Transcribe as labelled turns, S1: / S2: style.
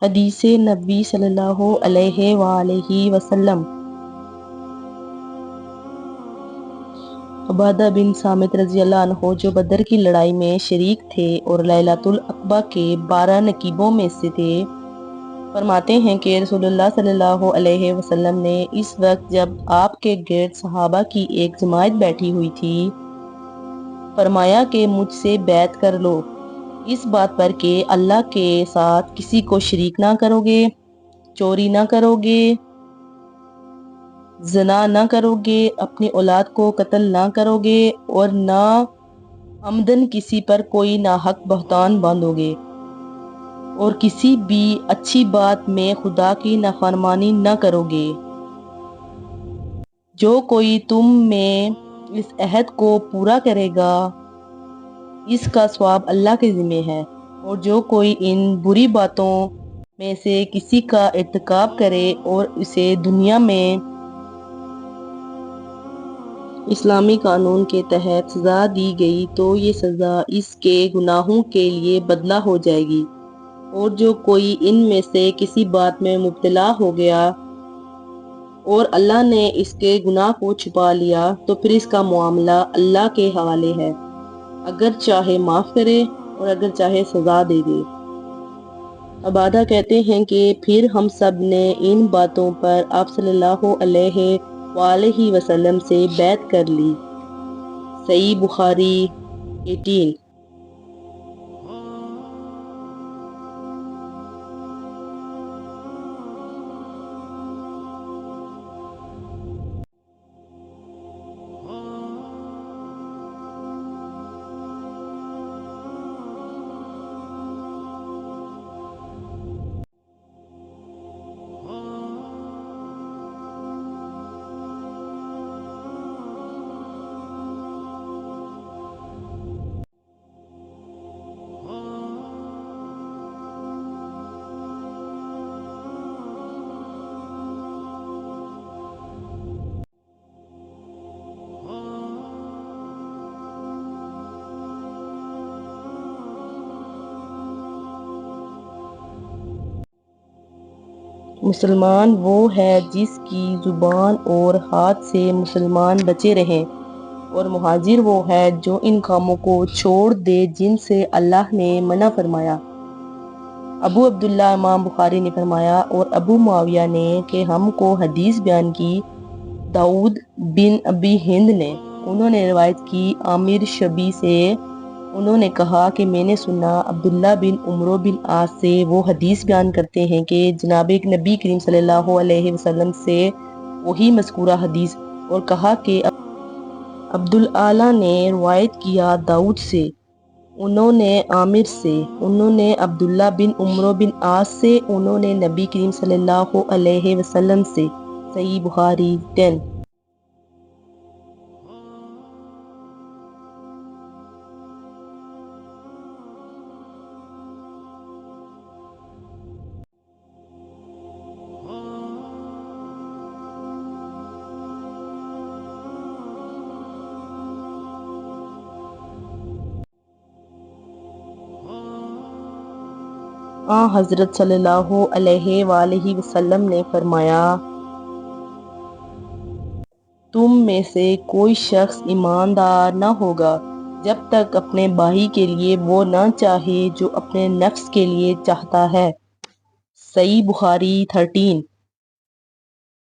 S1: حدیث نبی صلی اللہ علیہ وآلہ وسلم۔ عبادہ بن صامت رضی اللہ عنہ جو بدر کی لڑائی میں شریک تھے اور لیلۃ العقبہ کے 12 نقیبوں میں سے تھے، فرماتے ہیں کہ رسول اللہ صلی اللہ علیہ وسلم نے اس وقت جب آپ کے گرد صحابہ کی ایک جماعت بیٹھی ہوئی تھی، فرمایا کہ مجھ سے بیعت کر لو، اس بات پر کہ اللہ کے ساتھ کسی کو شریک نہ کرو گے، چوری نہ کرو گے، زنا نہ کرو گے، اپنی اولاد کو قتل نہ کرو گے اور نہ عمدن کسی پر کوئی ناحق بہتان باندھو گے، اور کسی بھی اچھی بات میں خدا کی نافرمانی نہ کرو گے۔ جو کوئی تم میں اس عہد کو پورا کرے گا، اس کا ثواب اللہ کے ذمہ ہے، اور جو کوئی ان بری باتوں میں سے کسی کا ارتکاب کرے اور اسے دنیا میں اسلامی قانون کے تحت سزا دی گئی تو یہ سزا اس کے گناہوں کے لیے بدلہ ہو جائے گی، اور جو کوئی ان میں سے کسی بات میں مبتلا ہو گیا اور اللہ نے اس کے گناہ کو چھپا لیا تو پھر اس کا معاملہ اللہ کے حوالے ہے، اگر چاہے معاف کرے اور اگر چاہے سزا دے دے۔ عبادہ کہتے ہیں کہ پھر ہم سب نے ان باتوں پر آپ صلی اللہ علیہ وآلہ وسلم سے بیعت کر لی۔ صحیح بخاری 18۔ مسلمان وہ ہے جس کی زبان اور ہاتھ سے مسلمان بچے رہیں، اور مہاجر وہ ہے جو ان کاموں کو چھوڑ دے جن سے اللہ نے منع فرمایا۔ ابو عبداللہ امام بخاری نے فرمایا اور ابو معاویہ نے کہ ہم کو حدیث بیان کی داؤد بن ابی ہند نے، انہوں نے روایت کی عامر شبی سے، انہوں نے کہا کہ میں نے سنا عبداللہ بن عمرو بن عاص سے، وہ حدیث بیان کرتے ہیں کہ جناب نبی کریم صلی اللہ علیہ وسلم سے وہی مذکورہ حدیث، اور کہا کہ عبدالعالی نے روایت کیا داؤد سے، انہوں نے عامر سے، انہوں نے عبداللہ بن عمرو بن عاص سے، انہوں نے نبی کریم صلی اللہ علیہ وسلم سے۔ صحیح بخاری 10۔ حضرت صلی اللہ علیہ وآلہ وسلم نے فرمایا، تم میں سے کوئی شخص ایماندار نہ ہوگا جب تک اپنے بھائی کے لیے وہ نہ چاہے جو اپنے نفس کے لیے چاہتا ہے۔ صحیح بخاری 13۔